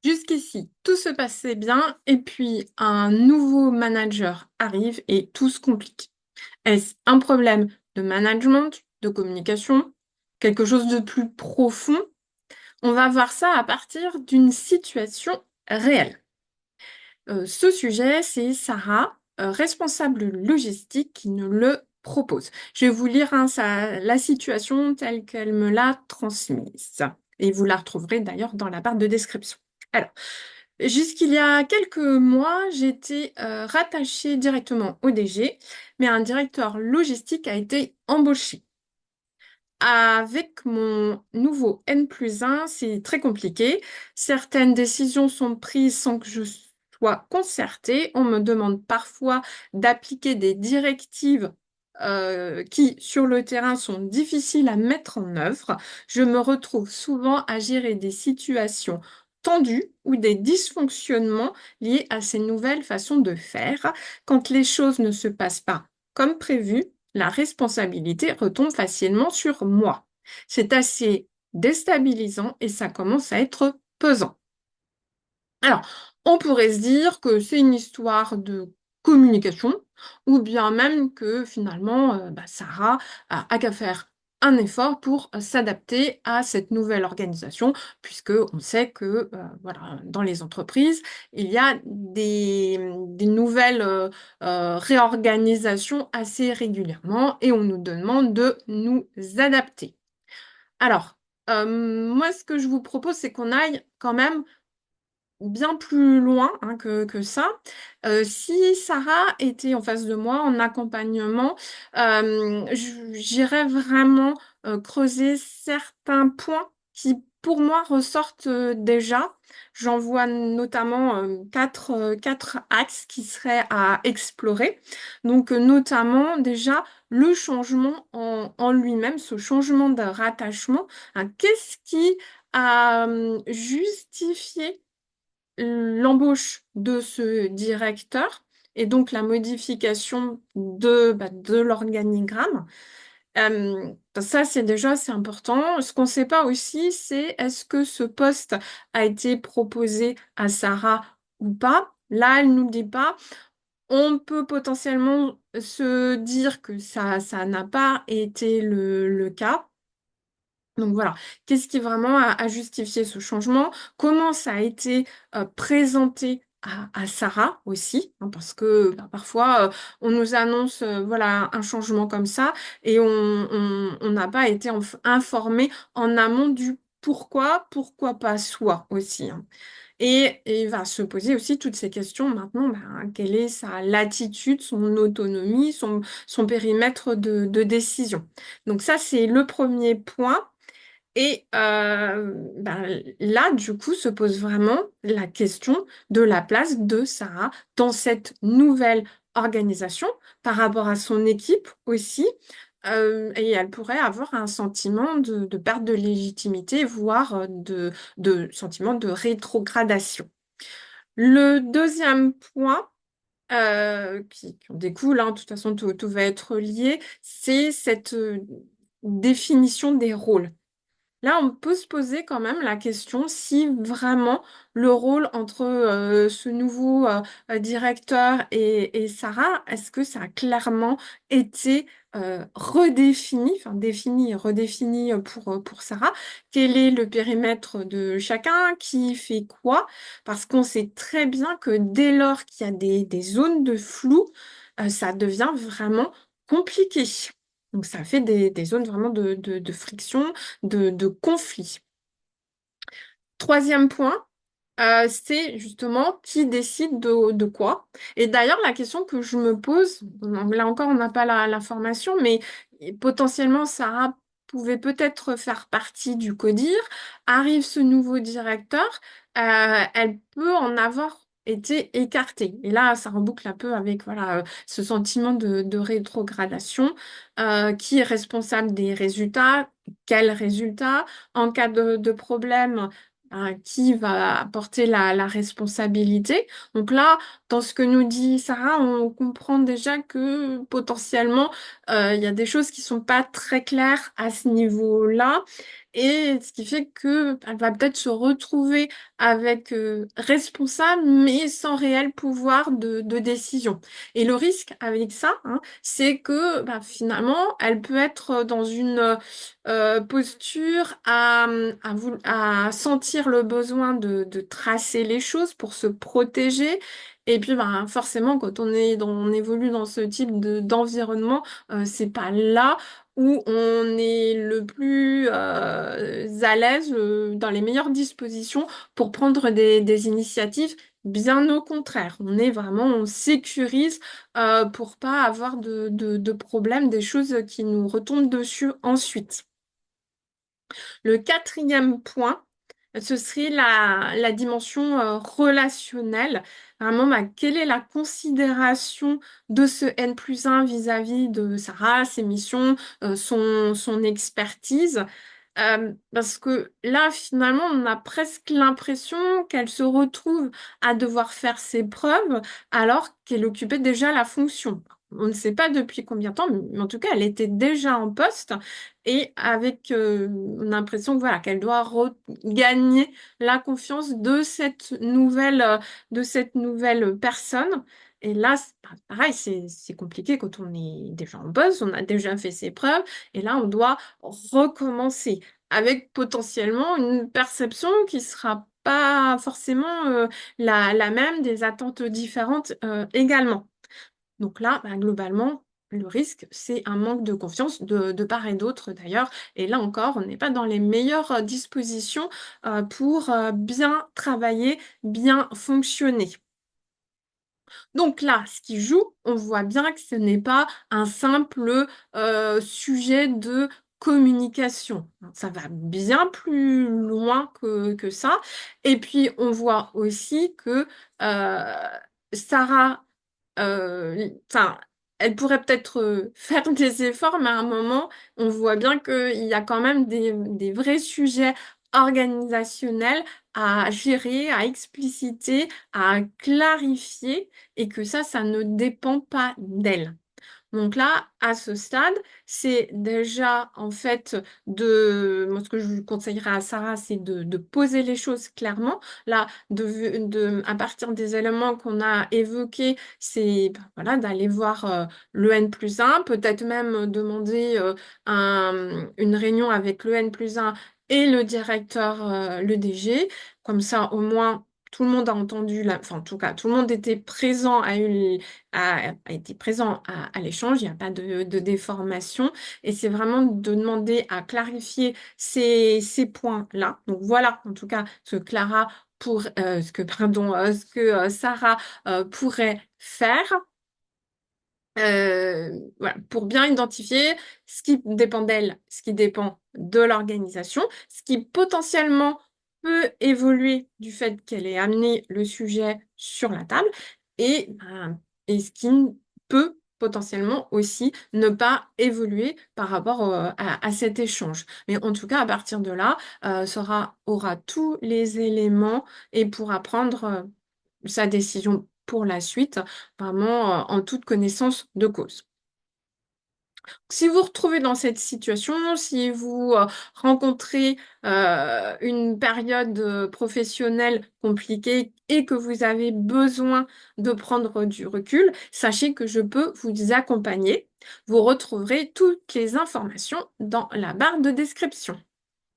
Jusqu'ici, tout se passait bien et puis un nouveau manager arrive et tout se complique. Est-ce un problème de management, de communication, quelque chose de plus profond? On va voir ça à partir d'une situation réelle. Ce sujet, c'est Sarah, responsable logistique, qui nous le propose. Je vais vous lire la situation telle qu'elle me l'a transmise. Et vous la retrouverez d'ailleurs dans la barre de description. Alors, jusqu'il y a quelques mois, j'étais rattachée directement au DG, mais un directeur logistique a été embauché. Avec mon nouveau N+1, c'est très compliqué. Certaines décisions sont prises sans que je sois concertée. On me demande parfois d'appliquer des directives qui, sur le terrain, sont difficiles à mettre en œuvre. Je me retrouve souvent à gérer des situations tendues ou des dysfonctionnements liés à ces nouvelles façons de faire. Quand les choses ne se passent pas comme prévu, la responsabilité retombe facilement sur moi. C'est assez déstabilisant et ça commence à être pesant. Alors, on pourrait se dire que c'est une histoire de communication ou bien même que finalement, Sarah a qu'à faire un effort pour s'adapter à cette nouvelle organisation, puisque on sait que voilà, dans les entreprises, il y a des nouvelles réorganisations assez régulièrement et on nous demande de nous adapter. Alors, moi, ce que je vous propose, c'est qu'on aille quand même bien plus loin hein, que ça. Si Sarah était en face de moi en accompagnement, j'irais vraiment creuser certains points qui, pour moi, ressortent déjà. J'en vois notamment quatre axes qui seraient à explorer. Donc, notamment, déjà, le changement en lui-même, ce changement de rattachement. Hein, qu'est-ce qui a justifié l'embauche de ce directeur et donc la modification de l'organigramme. Ça, c'est important. Ce qu'on ne sait pas aussi, c'est est-ce que ce poste a été proposé à Sarah ou pas. Là, elle ne nous dit pas. On peut potentiellement se dire que ça n'a pas été le cas. Donc voilà, qu'est-ce qui vraiment a justifié ce changement? Comment ça a été présenté à Sarah aussi? Hein, parce que bah, parfois on nous annonce voilà un changement comme ça et on n'a pas été informé en amont du pourquoi pas soi aussi. Hein. Et il va se poser aussi toutes ces questions maintenant, ben, quelle est sa latitude, son autonomie, son périmètre de décision? Donc ça, c'est le premier point. Et ben, là, du coup, se pose vraiment la question de la place de Sarah dans cette nouvelle organisation par rapport à son équipe aussi. Et elle pourrait avoir un sentiment de perte de légitimité, voire de sentiment de rétrogradation. Le deuxième point qui en découle, hein, de toute façon, tout va être lié, c'est cette définition des rôles. Là, on peut se poser quand même la question si vraiment le rôle entre ce nouveau directeur et Sarah, est-ce que ça a clairement été redéfini, enfin défini et redéfini pour Sarah? Quel est le périmètre de chacun? Qui fait quoi? Parce qu'on sait très bien que dès lors qu'il y a des zones de flou, ça devient vraiment compliqué. Donc, ça fait des zones vraiment de friction, de conflit. Troisième point, c'est justement qui décide de quoi. Et d'ailleurs, la question que je me pose, là encore, on n'a pas l'information, mais potentiellement, Sarah pouvait peut-être faire partie du CODIR. Arrive ce nouveau directeur, elle peut en avoir été écartée. Et là, ça reboucle un peu avec voilà, ce sentiment de rétrogradation. Qui est responsable des résultats? Quels résultats? En cas de problème, qui va porter la responsabilité. Donc là, dans ce que nous dit Sarah, on comprend déjà que potentiellement, il y a des choses qui sont pas très claires à ce niveau-là. et ce qui fait que elle va peut-être se retrouver avec responsable, mais sans réel pouvoir de décision. Et le risque avec ça, hein, c'est que bah, finalement, elle peut être dans une posture à sentir le besoin de tracer les choses pour se protéger. Et puis, bah, forcément, quand on évolue dans ce type d'environnement, c'est pas là où on est le plus à l'aise, dans les meilleures dispositions pour prendre des initiatives. Bien au contraire, on sécurise pour pas avoir de problèmes, des choses qui nous retombent dessus ensuite. Le quatrième point, ce serait la dimension relationnelle. Vraiment, bah, quelle est la considération de ce N+1 vis-à-vis de Sarah, ses missions, son expertise? Parce que là, finalement, on a presque l'impression qu'elle se retrouve à devoir faire ses preuves alors qu'elle occupait déjà la fonction. On ne sait pas depuis combien de temps, mais en tout cas, elle était déjà en poste et avec l'impression que, voilà, qu'elle doit regagner la confiance de cette nouvelle personne. Et là, pareil, c'est compliqué quand on est déjà en poste, on a déjà fait ses preuves, et là, on doit recommencer avec potentiellement une perception qui sera pas forcément la même, des attentes différentes également. Donc là, bah, globalement, le risque, c'est un manque de confiance de part et d'autre d'ailleurs. Et là encore, on n'est pas dans les meilleures dispositions pour bien travailler, bien fonctionner. Donc là, ce qui joue, on voit bien que ce n'est pas un simple sujet de communication. Ça va bien plus loin que ça. Et puis, on voit aussi que euh, Sarah, enfin, elle pourrait peut-être faire des efforts, mais à un moment, on voit bien qu'il y a quand même des vrais sujets organisationnels à gérer, à expliciter, à clarifier, et que ça ne dépend pas d'elle. Donc là, à ce stade, c'est déjà en fait moi ce que je lui conseillerais à Sarah, c'est de poser les choses clairement. Là, à partir des éléments qu'on a évoqués, c'est ben, voilà, d'aller voir le N+1, peut-être même demander une réunion avec le N+1 et le directeur, le DG. Comme ça, au moins, tout le monde a entendu, enfin en tout cas, tout le monde était présent, a été présent à l'échange, il n'y a pas de déformation. Et c'est vraiment de demander à clarifier ces points-là. Donc voilà, en tout cas, ce que Sarah pourrait faire. Voilà, pour bien identifier ce qui dépend d'elle, ce qui dépend de l'organisation, ce qui potentiellement peut évoluer du fait qu'elle ait amené le sujet sur la table et ce qui peut potentiellement aussi ne pas évoluer par rapport à cet échange. Mais en tout cas, à partir de là, Sora aura tous les éléments et pourra prendre sa décision pour la suite, vraiment en toute connaissance de cause. Si vous vous retrouvez dans cette situation, si vous rencontrez une période professionnelle compliquée et que vous avez besoin de prendre du recul, sachez que je peux vous accompagner. Vous retrouverez toutes les informations dans la barre de description.